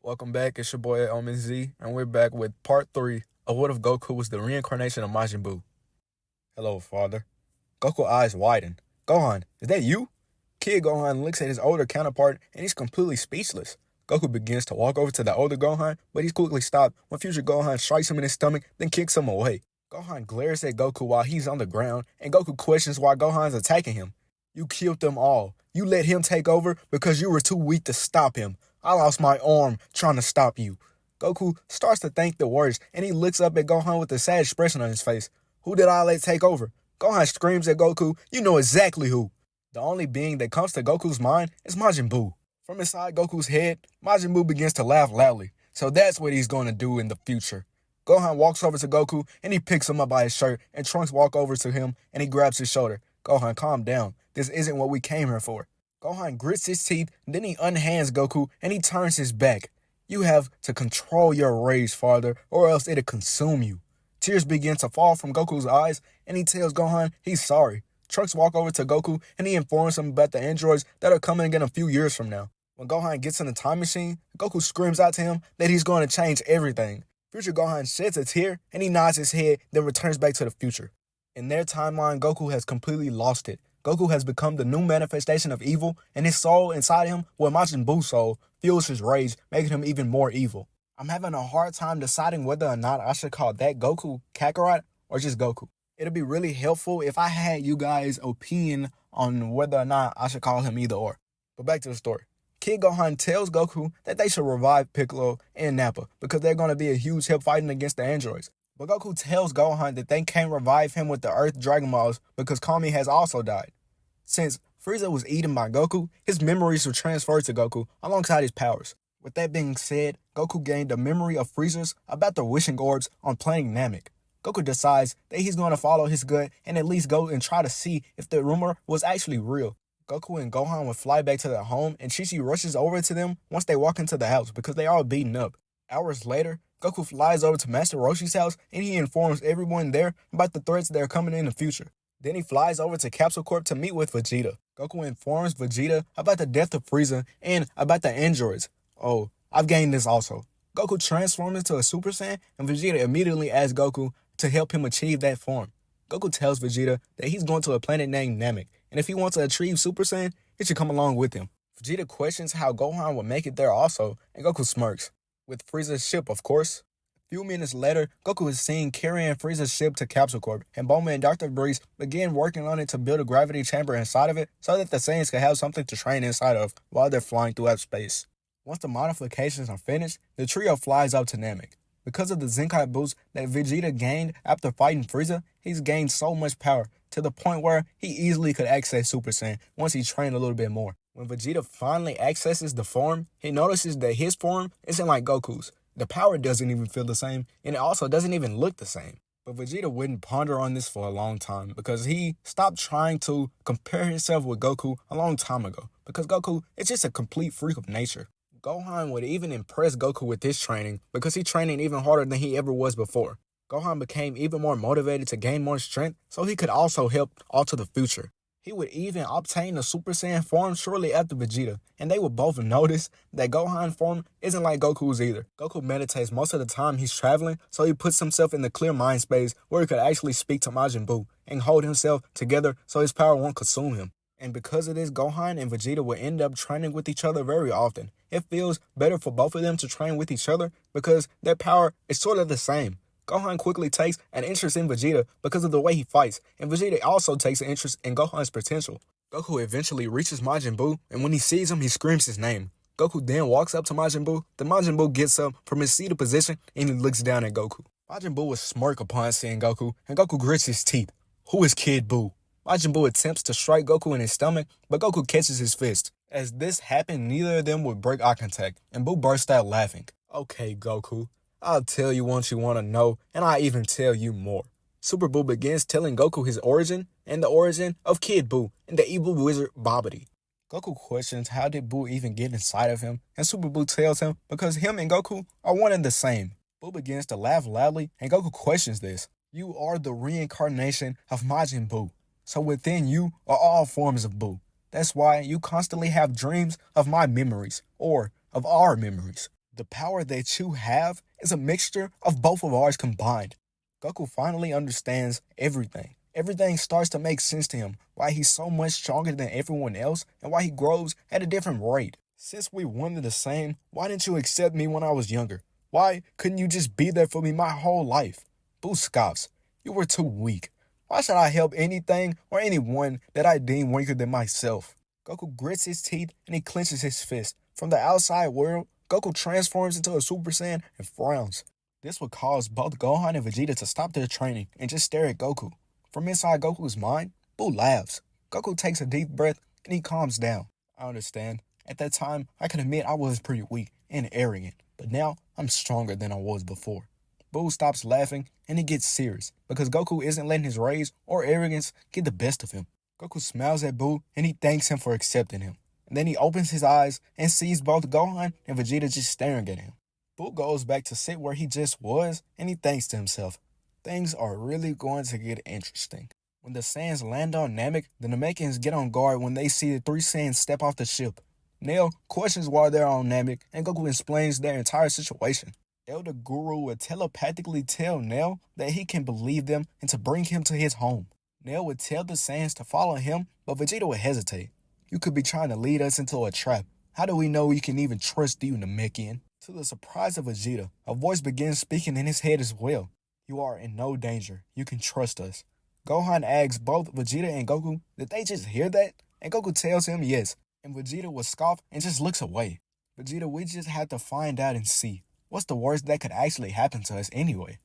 Welcome back, it's your boy Omen Z, and we're back with part 3 of What If Goku Was the Reincarnation of Majin Buu. Hello, father. Goku's eyes widen. Gohan, is that you? Kid Gohan looks at his older counterpart, and he's completely speechless. Goku begins to walk over to the older Gohan, but he's quickly stopped when future Gohan strikes him in his stomach, then kicks him away. Gohan glares at Goku while he's on the ground, and Goku questions why Gohan's attacking him. You killed them all. You let him take over because you were too weak to stop him. I lost my arm trying to stop you. Goku starts to think the worst, and he looks up at Gohan with a sad expression on his face. Who did I let take over? Gohan screams at Goku, you know exactly who. The only being that comes to Goku's mind is Majin Buu. From inside Goku's head, Majin Buu begins to laugh loudly. So that's what he's going to do in the future. Gohan walks over to Goku, and he picks him up by his shirt, and Trunks walks over to him, and he grabs his shoulder. Gohan, calm down. This isn't what we came here for. Gohan grits his teeth, then he unhands Goku, and he turns his back. You have to control your rage, father, or else it'll consume you. Tears begin to fall from Goku's eyes, and he tells Gohan he's sorry. Trunks walks over to Goku, and he informs him about the androids that are coming in a few years from now. When Gohan gets in the time machine, Goku screams out to him that he's going to change everything. Future Gohan sheds a tear, and he nods his head, then returns back to the future. In their timeline, Goku has completely lost it. Goku has become the new manifestation of evil, and his soul inside him, Majin Buu's soul, fuels his rage, making him even more evil. I'm having a hard time deciding whether or not I should call that Goku Kakarot or just Goku. It'd be really helpful if I had you guys' opinion on whether or not I should call him either or. But back to the story. Kid Gohan tells Goku that they should revive Piccolo and Nappa because they're going to be a huge help fighting against the androids. But Goku tells Gohan that they can't revive him with the Earth Dragon Balls because Kami has also died. Since Frieza was eaten by Goku, his memories were transferred to Goku alongside his powers. With that being said, Goku gained a memory of Frieza's about the wishing orbs on planet Namek. Goku decides that he's going to follow his gut and at least go and try to see if the rumor was actually real. Goku and Gohan would fly back to their home, and Chi-Chi rushes over to them once they walk into the house because they are beaten up. Hours later, Goku flies over to Master Roshi's house, and he informs everyone there about the threats that are coming in the future. Then he flies over to Capsule Corp to meet with Vegeta. Goku informs Vegeta about the death of Frieza and about the androids. Oh, I've gained this also. Goku transforms into a Super Saiyan, and Vegeta immediately asks Goku to help him achieve that form. Goku tells Vegeta that he's going to a planet named Namek, and if he wants to achieve Super Saiyan, he should come along with him. Vegeta questions how Gohan would make it there also, and Goku smirks. With Frieza's ship, of course. A few minutes later, Goku is seen carrying Frieza's ship to Capsule Corp, and Bulma and Dr. Breeze begin working on it to build a gravity chamber inside of it so that the Saiyans can have something to train inside of while they're flying throughout space. Once the modifications are finished, the trio flies up to Namek. Because of the Zenkai boost that Vegeta gained after fighting Frieza, he's gained so much power to the point where he easily could access Super Saiyan once he trained a little bit more. When Vegeta finally accesses the form, he notices that his form isn't like Goku's. The power doesn't even feel the same, and it also doesn't even look the same. But Vegeta wouldn't ponder on this for a long time because he stopped trying to compare himself with Goku a long time ago. Because Goku is just a complete freak of nature. Gohan would even impress Goku with his training because he's training even harder than he ever was before. Gohan became even more motivated to gain more strength so he could also help alter the future. He would even obtain the Super Saiyan form shortly after Vegeta, and they would both notice that Gohan form isn't like Goku's either. Goku meditates most of the time he's traveling, so he puts himself in the clear mind space where he could actually speak to Majin Buu and hold himself together so his power won't consume him. And because of this, Gohan and Vegeta will end up training with each other very often. It feels better for both of them to train with each other because their power is sort of the same. Gohan quickly takes an interest in Vegeta because of the way he fights, and Vegeta also takes an interest in Gohan's potential. Goku eventually reaches Majin Buu, and when he sees him, he screams his name. Goku then walks up to Majin Buu, then Majin Buu gets up from his seated position, and he looks down at Goku. Majin Buu will smirk upon seeing Goku, and Goku grits his teeth. Who is Kid Buu? Majin Buu attempts to strike Goku in his stomach, but Goku catches his fist. As this happened, neither of them would break eye contact, and Buu bursts out laughing. Okay, Goku. I'll tell you once you want to know, and I'll even tell you more. Super Buu begins telling Goku his origin and the origin of Kid Buu and the evil wizard Babidi. Goku questions how did Buu even get inside of him, and Super Buu tells him because him and Goku are one and the same. Buu begins to laugh loudly, and Goku questions this. You are the reincarnation of Majin Buu, so within you are all forms of Buu. That's why you constantly have dreams of my memories, or of our memories. The power that you have is a mixture of both of ours combined. Goku finally understands everything. Everything starts to make sense to him, why he's so much stronger than everyone else, and why he grows at a different rate. Since we wanted the same, why didn't you accept me when I was younger? Why couldn't you just be there for me my whole life? Buu scoffs. You were too weak. Why should I help anything or anyone that I deem weaker than myself? Goku grits his teeth and he clenches his fist. From the outside world, Goku transforms into a Super Saiyan and frowns. This would cause both Gohan and Vegeta to stop their training and just stare at Goku. From inside Goku's mind, Buu laughs. Goku takes a deep breath and he calms down. I understand. At that time, I can admit I was pretty weak and arrogant, but now I'm stronger than I was before. Buu stops laughing and he gets serious because Goku isn't letting his rage or arrogance get the best of him. Goku smiles at Buu and he thanks him for accepting him. And then he opens his eyes and sees both Gohan and Vegeta just staring at him. Buu goes back to sit where he just was and he thinks to himself, things are really going to get interesting. When the Saiyans land on Namek, the Namekians get on guard when they see the three Saiyans step off the ship. Nail questions why they're on Namek and Goku explains their entire situation. Elder Guru would telepathically tell Nail that he can believe them and to bring him to his home. Nail would tell the Saiyans to follow him, but Vegeta would hesitate. You could be trying to lead us into a trap. How do we know we can even trust you, Namekian? To the surprise of Vegeta, a voice begins speaking in his head as well. You are in no danger. You can trust us. Gohan asks both Vegeta and Goku, did they just hear that? And Goku tells him yes, and Vegeta will scoff and just looks away. Vegeta, we just have to find out and see. What's the worst that could actually happen to us anyway?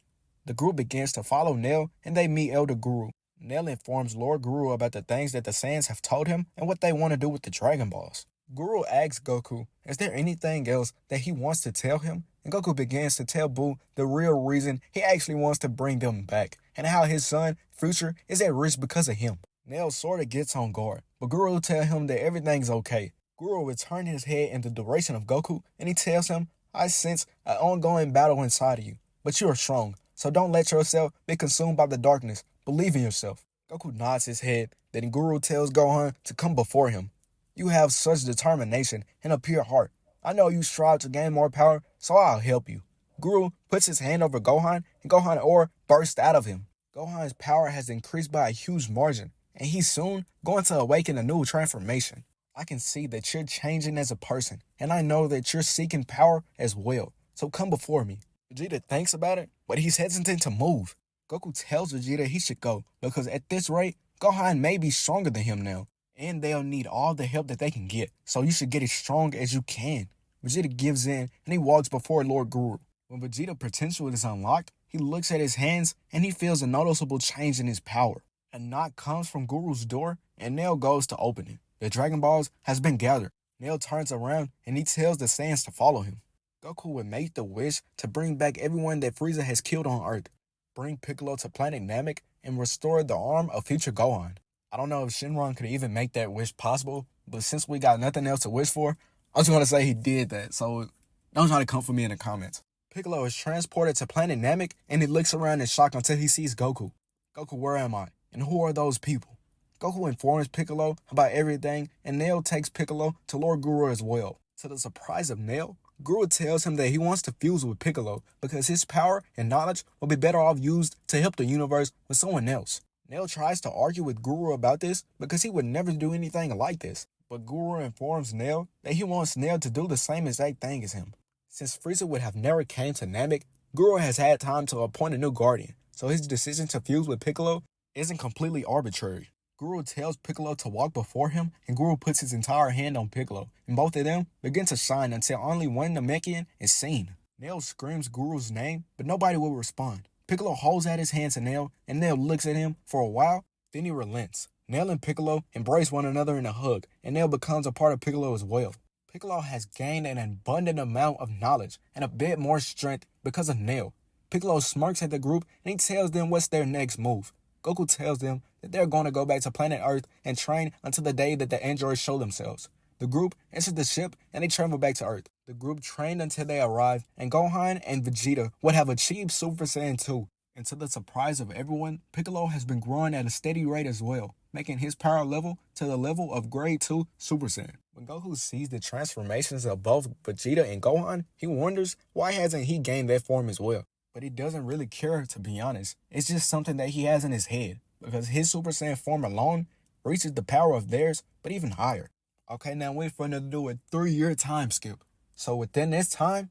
The group begins to follow Nail and they meet Elder Guru. Nail informs Lord Guru about the things that the Saiyans have told him and what they want to do with the Dragon Balls. Guru asks Goku, is there anything else that he wants to tell him? And Goku begins to tell Buu the real reason he actually wants to bring them back and how his son, Future, is at risk because of him. Nail sorta gets on guard, but Guru will tell him that everything's okay. Guru will turn his head in the direction of Goku and he tells him, I sense an ongoing battle inside of you, but you are strong, so don't let yourself be consumed by the darkness. Believe in yourself. Goku nods his head, then Guru tells Gohan to come before him. You have such determination and a pure heart. I know you strive to gain more power, so I'll help you. Guru puts his hand over Gohan, and Gohan's aura bursts out of him. Gohan's power has increased by a huge margin, and he's soon going to awaken a new transformation. I can see that you're changing as a person, and I know that you're seeking power as well, so come before me. Vegeta thinks about it, but he's hesitant to move. Goku tells Vegeta he should go, because at this rate, Gohan may be stronger than him now, and they'll need all the help that they can get, so you should get as strong as you can. Vegeta gives in, and he walks before Lord Guru. When Vegeta's potential is unlocked, he looks at his hands, and he feels a noticeable change in his power. A knock comes from Guru's door, and Nail goes to open it. The Dragon Balls has been gathered. Nail turns around, and he tells the Saiyans to follow him. Goku would make the wish to bring back everyone that Frieza has killed on Earth, bring Piccolo to planet Namek, and restore the arm of future Gohan. I don't know if Shenron could even make that wish possible, but since we got nothing else to wish for, I'm just going to say he did that, so don't try to come for me in the comments. Piccolo is transported to planet Namek, and he looks around in shock until he sees Goku. Goku, where am I? And who are those people? Goku informs Piccolo about everything, and Nail takes Piccolo to Lord Guru as well. To the surprise of Nail, Guru tells him that he wants to fuse with Piccolo because his power and knowledge will be better off used to help the universe with someone else. Nail tries to argue with Guru about this because he would never do anything like this, but Guru informs Nail that he wants Nail to do the same exact thing as him. Since Frieza would have never came to Namek, Guru has had time to appoint a new guardian, so his decision to fuse with Piccolo isn't completely arbitrary. Guru tells Piccolo to walk before him, and Guru puts his entire hand on Piccolo, and both of them begin to shine until only one Namekian is seen. Nail screams Guru's name, but nobody will respond. Piccolo holds out his hand to Nail, and Nail looks at him for a while, then he relents. Nail and Piccolo embrace one another in a hug, and Nail becomes a part of Piccolo as well. Piccolo has gained an abundant amount of knowledge and a bit more strength because of Nail. Piccolo smirks at the group, and he tells them what's their next move. Goku tells them that they're going to go back to planet Earth and train until the day that the androids show themselves. The group enters the ship and they travel back to Earth. The group trained until they arrive, and Gohan and Vegeta would have achieved Super Saiyan 2. And to the surprise of everyone, Piccolo has been growing at a steady rate as well, making his power level to the level of Grade 2 Super Saiyan. When Goku sees the transformations of both Vegeta and Gohan, he wonders why hasn't he gained that form as well. But he doesn't really care, to be honest. It's just something that he has in his head, because his Super Saiyan form alone reaches the power of theirs, but even higher. Okay, now we're going to do a 3-year time skip. So within this time,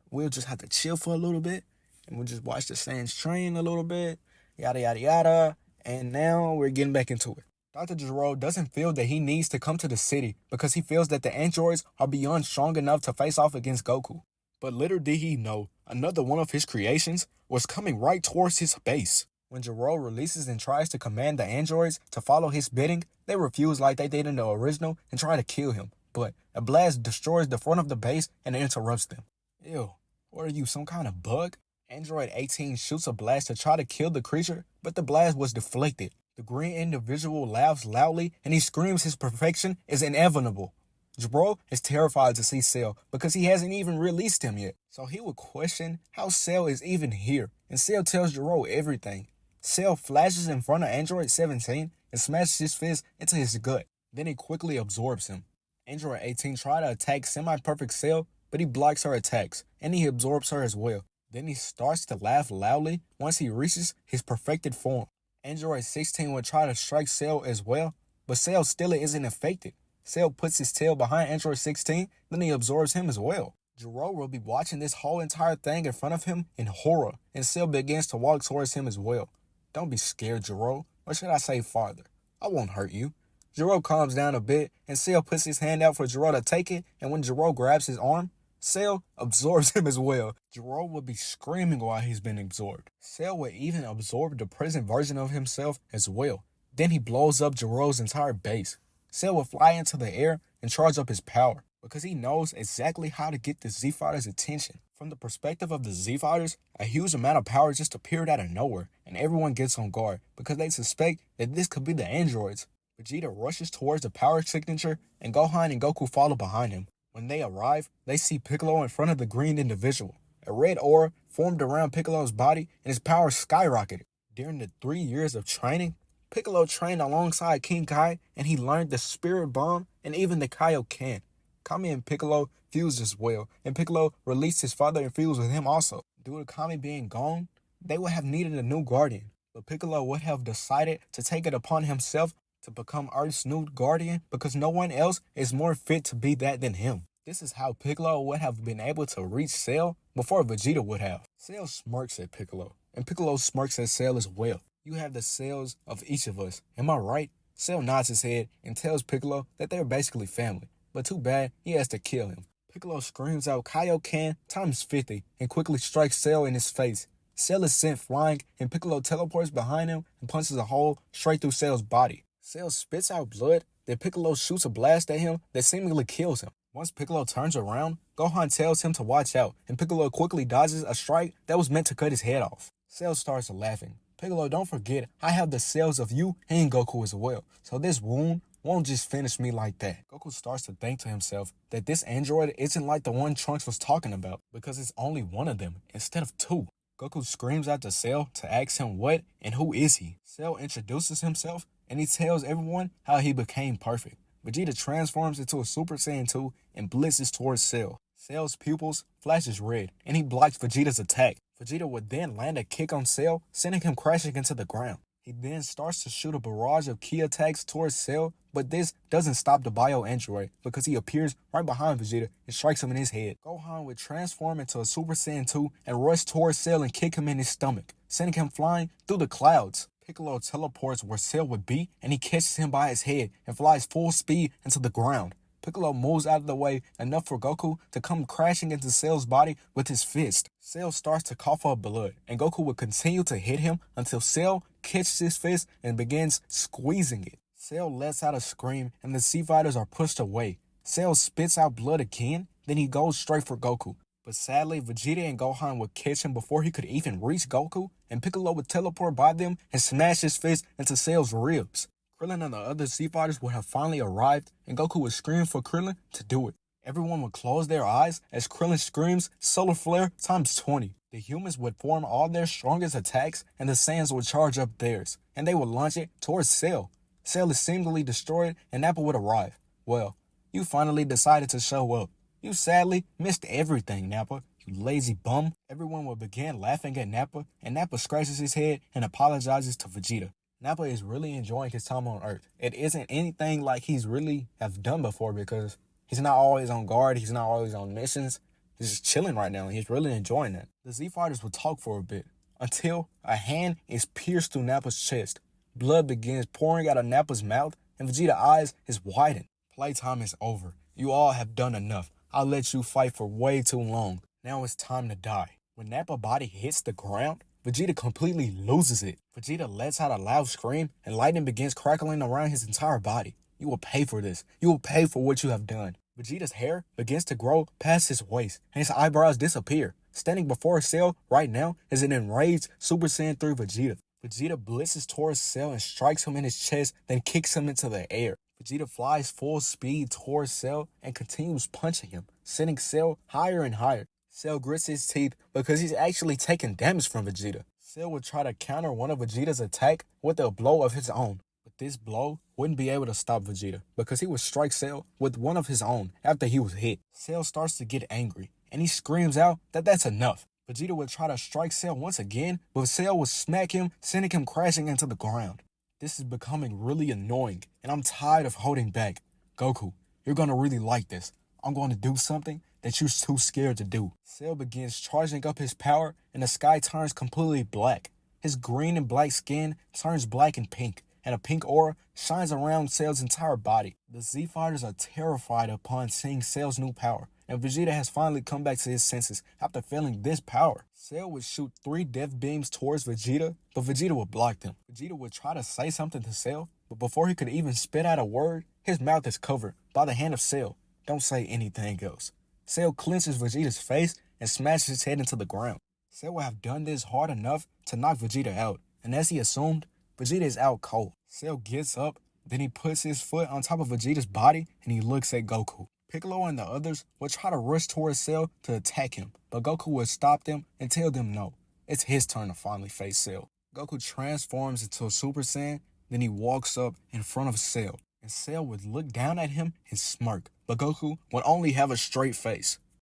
we'll just have to chill for a little bit, and we'll just watch the Saiyans train a little bit, yada, yada, yada, and now we're getting back into it. Dr. Gero doesn't feel that he needs to come to the city because he feels that the androids are beyond strong enough to face off against Goku. But little did he know, another one of his creations was coming right towards his base. When Gero releases and tries to command the androids to follow his bidding, they refuse like they did in the original and try to kill him. But a blast destroys the front of the base and interrupts them. Ew, what are you, some kind of bug? Android 18 shoots a blast to try to kill the creature, but the blast was deflected. The green individual laughs loudly and he screams his perfection is inevitable. Gero is terrified to see Cell because he hasn't even released him yet. So he would question how Cell is even here, and Cell tells Gero everything. Cell flashes in front of Android 17 and smashes his fist into his gut. Then he quickly absorbs him. Android 18 tries to attack semi-perfect Cell, but he blocks her attacks, and he absorbs her as well. Then he starts to laugh loudly once he reaches his perfected form. Android 16 will try to strike Cell as well, but Cell still isn't affected. Cell puts his tail behind Android 16, then he absorbs him as well. Gero will be watching this whole entire thing in front of him in horror, and Cell begins to walk towards him as well. Don't be scared, Gero, or should I say father? I won't hurt you. Gero calms down a bit, and Cell puts his hand out for Gero to take it, and when Gero grabs his arm, Cell absorbs him as well. Gero will be screaming while he's been absorbed. Cell will even absorb the present version of himself as well. Then he blows up Gero's entire base. Cell will fly into the air and charge up his power, because he knows exactly how to get the Z-Fighters' attention. From the perspective of the Z-Fighters, a huge amount of power just appeared out of nowhere, and everyone gets on guard, because they suspect that this could be the androids. Vegeta rushes towards the power signature, and Gohan and Goku follow behind him. When they arrive, they see Piccolo in front of the green individual. A red aura formed around Piccolo's body, and his power skyrocketed. During the 3 years of training, Piccolo trained alongside King Kai, and he learned the Spirit Bomb and even the Kaioken. Kami and Piccolo fused as well, and Piccolo released his father and fused with him also. Due to Kami being gone, they would have needed a new guardian, but Piccolo would have decided to take it upon himself to become Earth's new guardian because no one else is more fit to be that than him. This is how Piccolo would have been able to reach Cell before Vegeta would have. Cell smirks at Piccolo, and Piccolo smirks at Cell as well. You have the cells of each of us, am I right? Cell nods his head and tells Piccolo that they're basically family, but too bad he has to kill him. Piccolo screams out Kaioken times 50 and quickly strikes Cell in his face. Cell is sent flying and Piccolo teleports behind him and punches a hole straight through Cell's body. Cell spits out blood, then Piccolo shoots a blast at him that seemingly kills him. Once Piccolo turns around, Gohan tells him to watch out, and Piccolo quickly dodges a strike that was meant to cut his head off. Cell starts laughing. Piccolo, don't forget, I have the cells of you and Goku as well, so this wound won't just finish me like that. Goku starts to think to himself that this android isn't like the one Trunks was talking about, because it's only one of them instead of two. Goku screams out to Cell to ask him what and who is he. Cell introduces himself, and he tells everyone how he became perfect. Vegeta transforms into a Super Saiyan 2 and blitzes towards Cell. Cell's pupils flashes red, and he blocks Vegeta's attack. Vegeta would then land a kick on Cell, sending him crashing into the ground. He then starts to shoot a barrage of key attacks towards Cell, but this doesn't stop the bio-android because he appears right behind Vegeta and strikes him in his head. Gohan would transform into a Super Saiyan 2 and rush towards Cell and kick him in his stomach, sending him flying through the clouds. Piccolo teleports where Cell would be, and he catches him by his head and flies full speed into the ground. Piccolo moves out of the way enough for Goku to come crashing into Cell's body with his fist. Cell starts to cough up blood, and Goku will continue to hit him until Cell catches his fist and begins squeezing it. Cell lets out a scream, and the Z-Fighters are pushed away. Cell spits out blood again, then he goes straight for Goku. But sadly, Vegeta and Gohan would catch him before he could even reach Goku, and Piccolo would teleport by them and smash his fist into Cell's ribs. Krillin and the other Z-Fighters would have finally arrived, and Goku would scream for Krillin to do it. Everyone would close their eyes as Krillin screams solar flare times 20. The humans would form all their strongest attacks and the Saiyans would charge up theirs, and they would launch it towards Cell. Cell is seemingly destroyed and Nappa would arrive. Well, you finally decided to show up. You sadly missed everything, Nappa, you lazy bum. Everyone would begin laughing at Nappa, and Nappa scratches his head and apologizes to Vegeta. Nappa is really enjoying his time on Earth. It isn't anything like he's really have done before because he's not always on guard, he's not always on missions. He's just chilling right now and he's really enjoying that. The Z Fighters would talk for a bit until a hand is pierced through Nappa's chest. Blood begins pouring out of Nappa's mouth and Vegeta's eyes is widened. Playtime is over. You all have done enough. I'll let you fight for way too long. Now it's time to die. When Nappa's body hits the ground, Vegeta completely loses it. Vegeta lets out a loud scream and lightning begins crackling around his entire body. You will pay for this. You will pay for what you have done. Vegeta's hair begins to grow past his waist and his eyebrows disappear. Standing before Cell right now is an enraged Super Saiyan 3 Vegeta. Vegeta blitzes towards Cell and strikes him in his chest, then kicks him into the air. Vegeta flies full speed towards Cell and continues punching him, sending Cell higher and higher. Cell grits his teeth because he's actually taking damage from Vegeta. Cell would try to counter one of Vegeta's attack with a blow of his own. But this blow wouldn't be able to stop Vegeta because he would strike Cell with one of his own after he was hit. Cell starts to get angry and he screams out that that's enough. Vegeta would try to strike Cell once again, but Cell would smack him, sending him crashing into the ground. This is becoming really annoying and I'm tired of holding back. Goku, you're gonna really like this. I'm going to do something that you're too scared to do. Cell begins charging up his power and the sky turns completely black. His green and black skin turns black and pink, and a pink aura shines around Cell's entire body. The Z Fighters are terrified upon seeing Cell's new power, and Vegeta has finally come back to his senses after feeling this power. Cell would shoot 3 death beams towards Vegeta, but Vegeta would block them. Vegeta would try to say something to Cell, but before he could even spit out a word, his mouth is covered by the hand of Cell. Don't say anything else. Cell clenches Vegeta's face and smashes his head into the ground. Cell will have done this hard enough to knock Vegeta out, and as he assumed, Vegeta is out cold. Cell gets up, then he puts his foot on top of Vegeta's body and he looks at Goku. Piccolo and the others will try to rush towards Cell to attack him, but Goku will stop them and tell them no. It's his turn to finally face Cell. Goku transforms into a Super Saiyan, then he walks up in front of Cell. And Cell would look down at him and smirk, but Goku would only have a straight face.